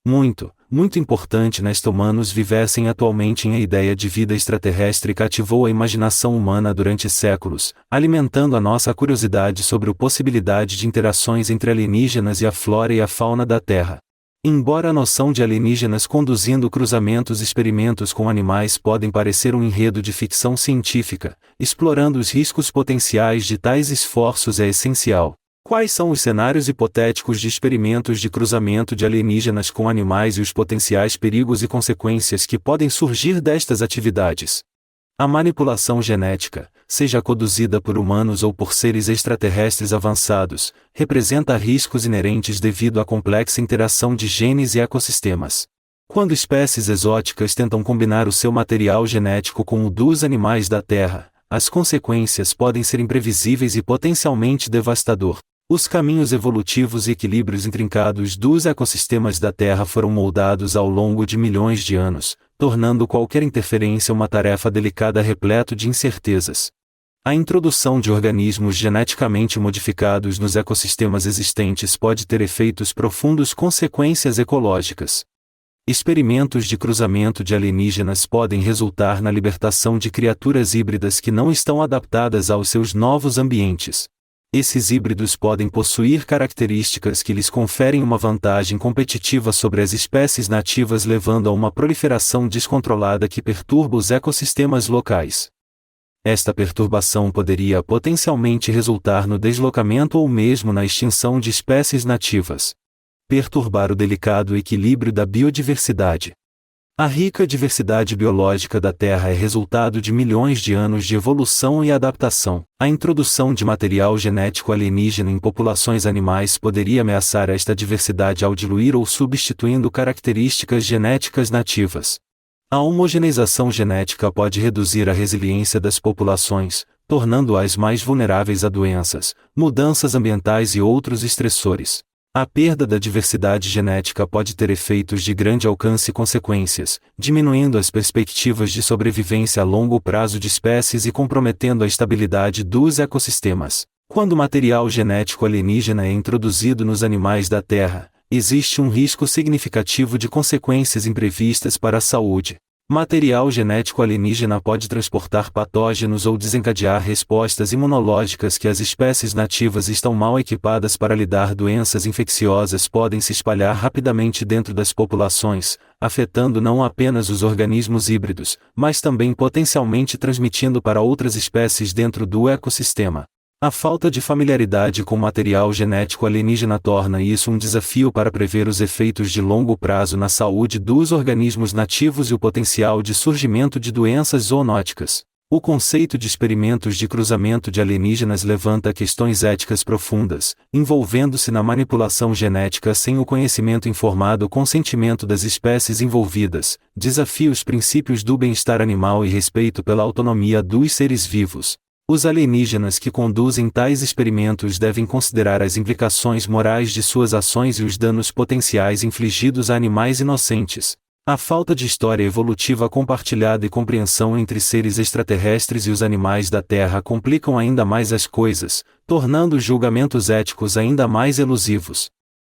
Muito importante nesta humanos vivessem atualmente em a ideia de vida extraterrestre cativou a imaginação humana durante séculos, alimentando a nossa curiosidade sobre a possibilidade de interações entre alienígenas e a flora e a fauna da Terra. Embora a noção de alienígenas conduzindo cruzamentos e experimentos com animais podem parecer um enredo de ficção científica, explorando os riscos potenciais de tais esforços é essencial. Quais são os cenários hipotéticos de experimentos de cruzamento de alienígenas com animais e os potenciais perigos e consequências que podem surgir destas atividades? A manipulação genética, seja conduzida por humanos ou por seres extraterrestres avançados, representa riscos inerentes devido à complexa interação de genes e ecossistemas. Quando espécies exóticas tentam combinar o seu material genético com o dos animais da Terra, as consequências podem ser imprevisíveis e potencialmente devastador. Os caminhos evolutivos e equilíbrios intrincados dos ecossistemas da Terra foram moldados ao longo de milhões de anos, tornando qualquer interferência uma tarefa delicada repleto de incertezas. A introdução de organismos geneticamente modificados nos ecossistemas existentes pode ter efeitos profundos consequências ecológicas. Experimentos de cruzamento de alienígenas podem resultar na libertação de criaturas híbridas que não estão adaptadas aos seus novos ambientes. Esses híbridos podem possuir características que lhes conferem uma vantagem competitiva sobre as espécies nativas, levando a uma proliferação descontrolada que perturba os ecossistemas locais. Esta perturbação poderia potencialmente resultar no deslocamento ou mesmo na extinção de espécies nativas. Perturbar o delicado equilíbrio da biodiversidade. A rica diversidade biológica da Terra é resultado de milhões de anos de evolução e adaptação. A introdução de material genético alienígena em populações animais poderia ameaçar esta diversidade ao diluir ou substituindo características genéticas nativas. A homogeneização genética pode reduzir a resiliência das populações, tornando-as mais vulneráveis a doenças, mudanças ambientais e outros estressores. A perda da diversidade genética pode ter efeitos de grande alcance e consequências, diminuindo as perspectivas de sobrevivência a longo prazo de espécies e comprometendo a estabilidade dos ecossistemas. Quando material genético alienígena é introduzido nos animais da Terra, existe um risco significativo de consequências imprevistas para a saúde. Material genético alienígena pode transportar patógenos ou desencadear respostas imunológicas que as espécies nativas estão mal equipadas para lidar. Doenças infecciosas podem se espalhar rapidamente dentro das populações, afetando não apenas os organismos híbridos, mas também potencialmente transmitindo para outras espécies dentro do ecossistema. A falta de familiaridade com material genético alienígena torna isso um desafio para prever os efeitos de longo prazo na saúde dos organismos nativos e o potencial de surgimento de doenças zoonóticas. O conceito de experimentos de cruzamento de alienígenas levanta questões éticas profundas, envolvendo-se na manipulação genética sem o conhecimento informado consentimento das espécies envolvidas, desafia os princípios do bem-estar animal e respeito pela autonomia dos seres vivos. Os alienígenas que conduzem tais experimentos devem considerar as implicações morais de suas ações e os danos potenciais infligidos a animais inocentes. A falta de história evolutiva compartilhada e compreensão entre seres extraterrestres e os animais da Terra complicam ainda mais as coisas, tornando os julgamentos éticos ainda mais elusivos.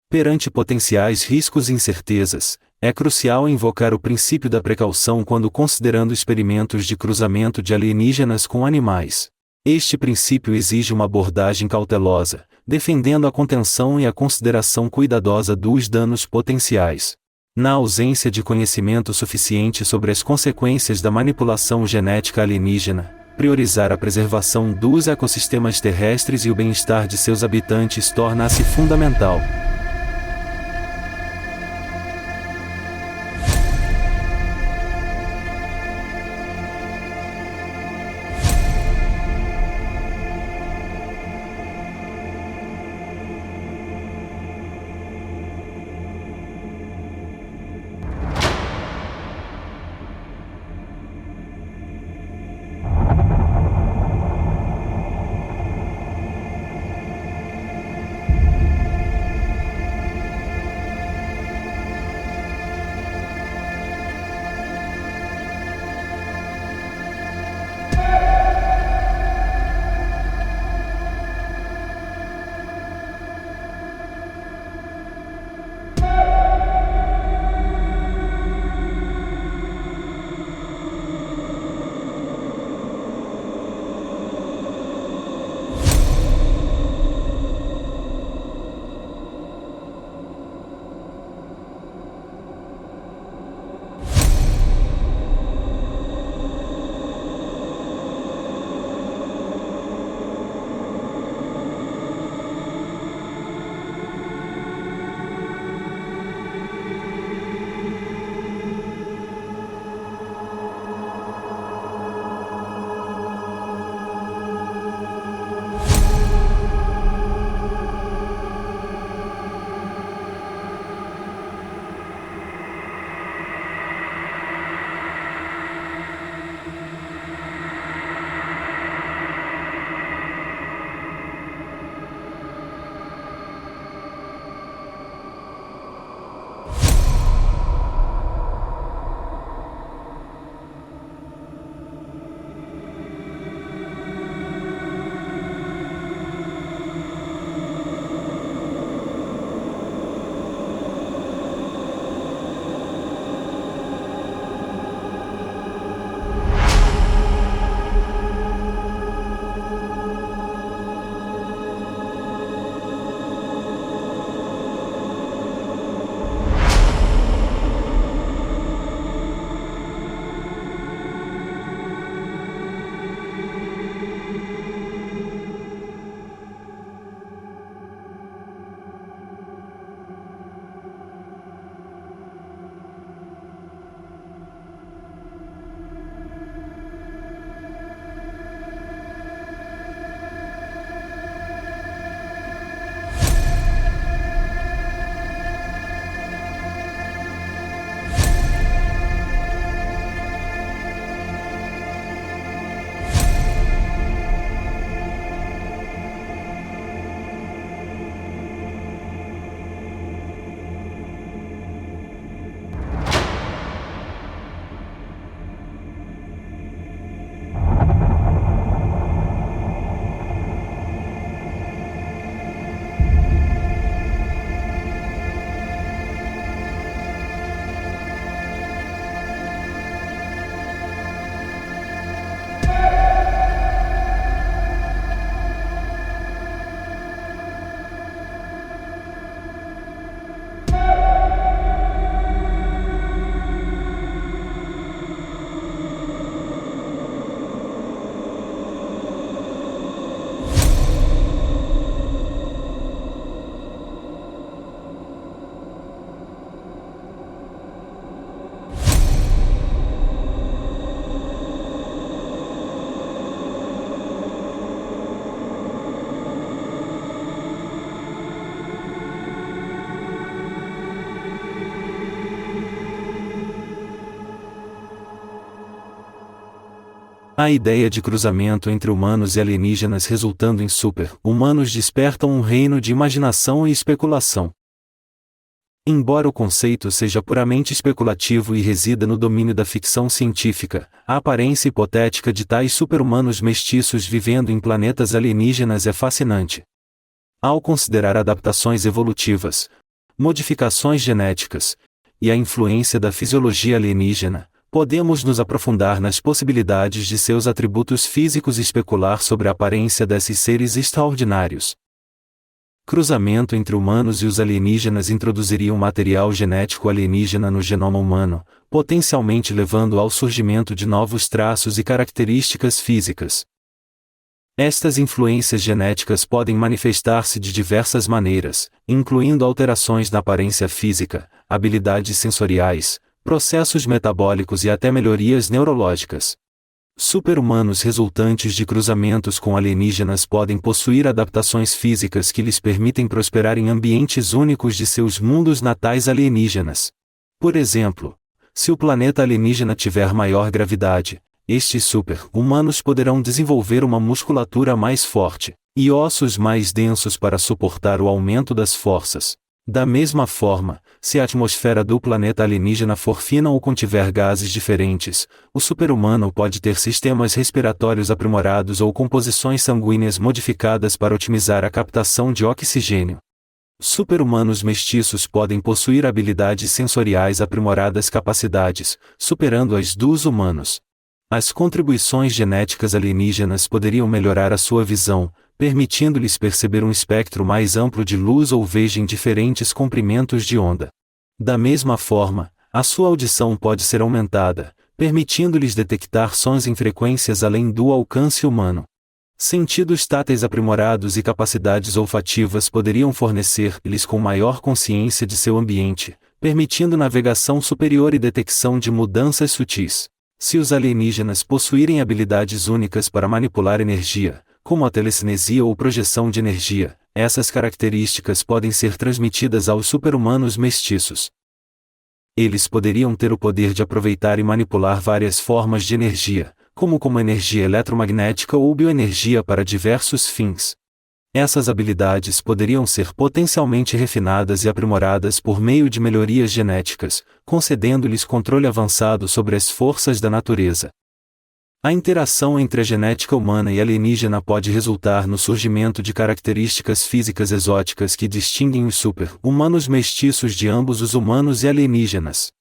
Perante potenciais riscos e incertezas, é crucial invocar o princípio da precaução quando considerando experimentos de cruzamento de alienígenas com animais. Este princípio exige uma abordagem cautelosa, defendendo a contenção e a consideração cuidadosa dos danos potenciais. Na ausência de conhecimento suficiente sobre as consequências da manipulação genética alienígena, priorizar a preservação dos ecossistemas terrestres e o bem-estar de seus habitantes torna-se fundamental. A ideia de cruzamento entre humanos e alienígenas resultando em super-humanos despertam um reino de imaginação e especulação. Embora o conceito seja puramente especulativo e resida no domínio da ficção científica, a aparência hipotética de tais super-humanos mestiços vivendo em planetas alienígenas é fascinante. Ao considerar adaptações evolutivas, modificações genéticas e a influência da fisiologia alienígena, podemos nos aprofundar nas possibilidades de seus atributos físicos e especular sobre a aparência desses seres extraordinários. cruzamento entre humanos e os alienígenas introduziria um material genético alienígena no genoma humano, potencialmente levando ao surgimento de novos traços e características físicas. Estas influências genéticas podem manifestar-se de diversas maneiras, incluindo alterações na aparência física, habilidades sensoriais, processos metabólicos e até melhorias neurológicas. Super-humanos resultantes de cruzamentos com alienígenas podem possuir adaptações físicas que lhes permitem prosperar em ambientes únicos de seus mundos natais alienígenas. Por exemplo, se o planeta alienígena tiver maior gravidade, estes super-humanos poderão desenvolver uma musculatura mais forte e ossos mais densos para suportar o aumento das forças. Da mesma forma, se a atmosfera do planeta alienígena for fina ou contiver gases diferentes, o super-humano pode ter sistemas respiratórios aprimorados ou composições sanguíneas modificadas para otimizar a captação de oxigênio. Super-humanos mestiços podem possuir habilidades sensoriais aprimoradas capacidades, superando as dos humanos. As contribuições genéticas alienígenas poderiam melhorar a sua visão, permitindo-lhes perceber um espectro mais amplo de luz ou ver em diferentes comprimentos de onda. Da mesma forma, a sua audição pode ser aumentada, permitindo-lhes detectar sons em frequências além do alcance humano. Sentidos táteis aprimorados e capacidades olfativas poderiam fornecer-lhes com maior consciência de seu ambiente, permitindo navegação superior e detecção de mudanças sutis. Se os alienígenas possuírem habilidades únicas para manipular energia, como a telecinesia ou projeção de energia, essas características podem ser transmitidas aos super-humanos mestiços. Eles poderiam ter o poder de aproveitar e manipular várias formas de energia, como energia eletromagnética ou bioenergia para diversos fins. Essas habilidades poderiam ser potencialmente refinadas e aprimoradas por meio de melhorias genéticas, concedendo-lhes controle avançado sobre as forças da natureza. A interação entre a genética humana e alienígena pode resultar no surgimento de características físicas exóticas que distinguem os super-humanos mestiços de ambos os humanos e alienígenas.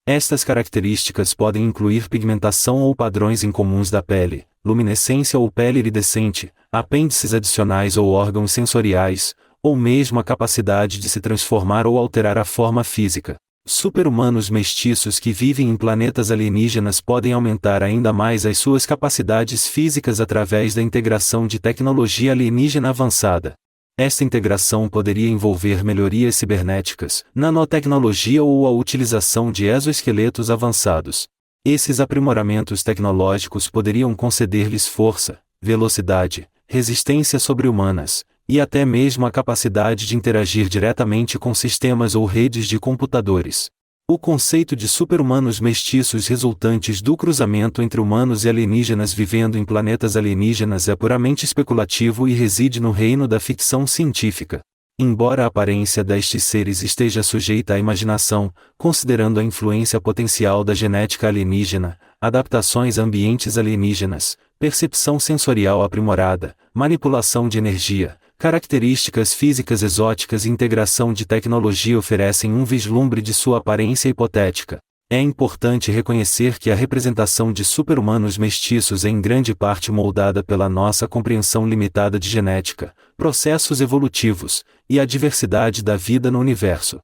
Estas características podem incluir pigmentação ou padrões incomuns da pele, luminescência ou pele iridescente, apêndices adicionais ou órgãos sensoriais, ou mesmo a capacidade de se transformar ou alterar a forma física. Super-humanos mestiços que vivem em planetas alienígenas podem aumentar ainda mais as suas capacidades físicas através da integração de tecnologia alienígena avançada. Esta integração poderia envolver melhorias cibernéticas, nanotecnologia ou a utilização de exoesqueletos avançados. Esses aprimoramentos tecnológicos poderiam conceder-lhes força, velocidade, resistência sobre-humanas, e até mesmo a capacidade de interagir diretamente com sistemas ou redes de computadores. O conceito de super-humanos mestiços resultantes do cruzamento entre humanos e alienígenas vivendo em planetas alienígenas é puramente especulativo e reside no reino da ficção científica. Embora a aparência destes seres esteja sujeita à imaginação, considerando a influência potencial da genética alienígena, adaptações a ambientes alienígenas, percepção sensorial aprimorada, manipulação de energia, características físicas exóticas e integração de tecnologia oferecem um vislumbre de sua aparência hipotética. É importante reconhecer que a representação de super-humanos mestiços é em grande parte moldada pela nossa compreensão limitada de genética, processos evolutivos, e a diversidade da vida no universo.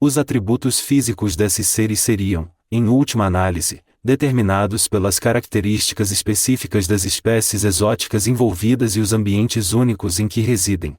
Os atributos físicos desses seres seriam, em última análise, determinados pelas características específicas das espécies exóticas envolvidas e os ambientes únicos em que residem.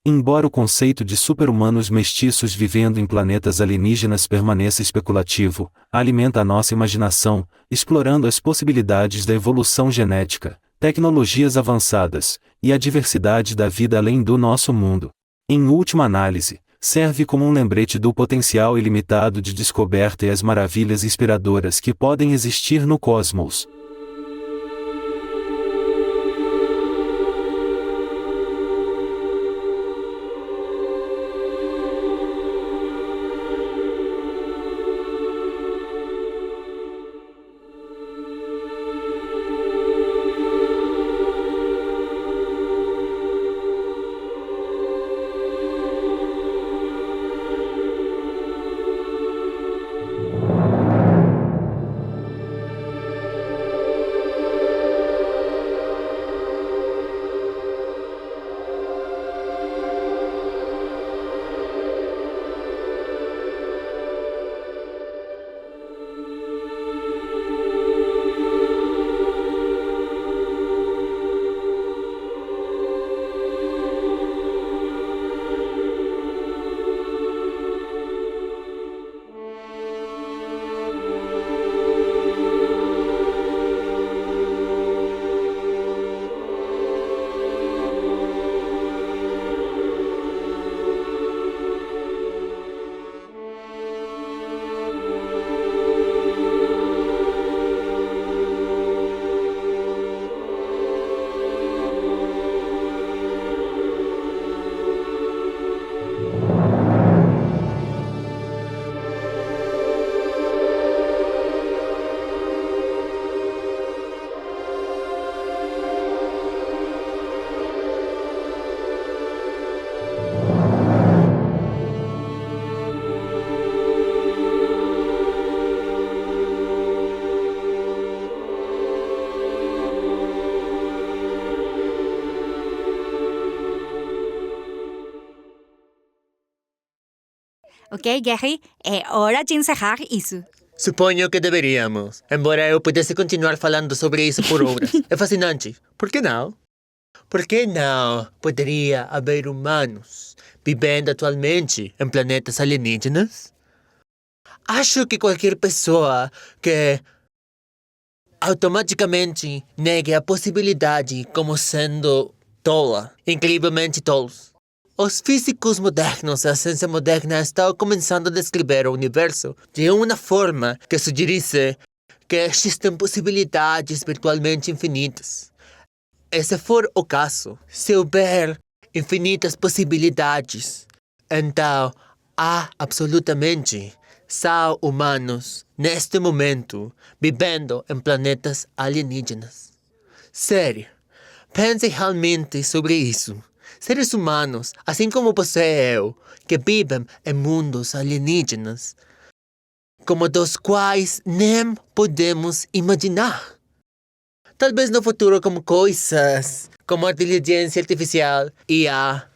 Embora o conceito de super-humanos mestiços vivendo em planetas alienígenas permaneça especulativo, alimenta a nossa imaginação, explorando as possibilidades da evolução genética, tecnologias avançadas, e a diversidade da vida além do nosso mundo. Em última análise, serve como um lembrete do potencial ilimitado de descoberta e as maravilhas inspiradoras que podem existir no cosmos. Ok, Gary? É hora de encerrar isso. Suponho que deveríamos, embora eu pudesse continuar falando sobre isso por horas. É fascinante. Por que não? Por que não poderia haver humanos vivendo atualmente em planetas alienígenas? Acho que qualquer pessoa que automaticamente negue a possibilidade como sendo tola, incrivelmente tolos. Os físicos modernos e a ciência moderna estão começando a descrever o universo de uma forma que sugerisse que existem possibilidades virtualmente infinitas. E se for o caso, se houver infinitas possibilidades, então há absolutamente só humanos neste momento vivendo em planetas alienígenas. Sério, pense realmente sobre isso. Seres humanos, assim como você e eu, que vivem em mundos alienígenas, como dos quais nem podemos imaginar. Talvez no futuro como coisas como a inteligência artificial, IA,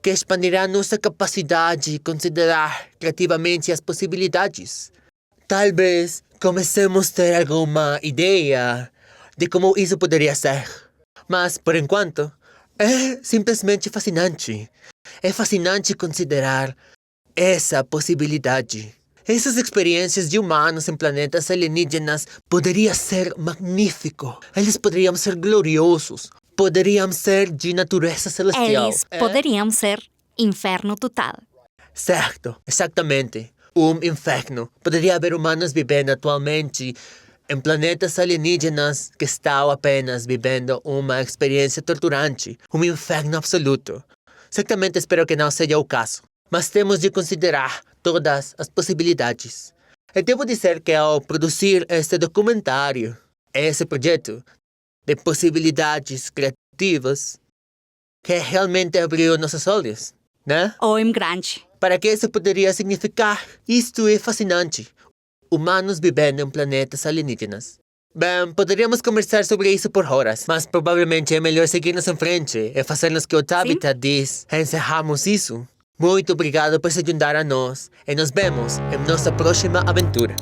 que expandirá nossa capacidade de considerar criativamente as possibilidades. Talvez comecemos a ter alguma ideia de como isso poderia ser. Mas, por enquanto, é simplesmente fascinante. É fascinante considerar essa possibilidade. Essas experiências de humanos em planetas alienígenas poderiam ser magnífico. Eles poderiam ser gloriosos. Poderiam ser de natureza celestial. Eles poderiam ser inferno total. Certo, exatamente. Inferno. Poderia haver humanos vivendo atualmente em planetas alienígenas que estão apenas vivendo uma experiência torturante. Inferno absoluto. Certamente espero que não seja o caso. Mas temos de considerar todas as possibilidades. E devo dizer que ao produzir este documentário, esse projeto de possibilidades criativas, que realmente abriu nossos olhos, né? Ou em grande. Para que isso poderia significar? Isto é fascinante. Humanos vivendo em planetas alienígenas. Bem, poderíamos conversar sobre isso por horas, mas provavelmente é melhor seguirmos em frente e fazermos que o Tabitha diz. Encerramos isso. Muito obrigado por se juntar a nós e nos vemos em nossa próxima aventura.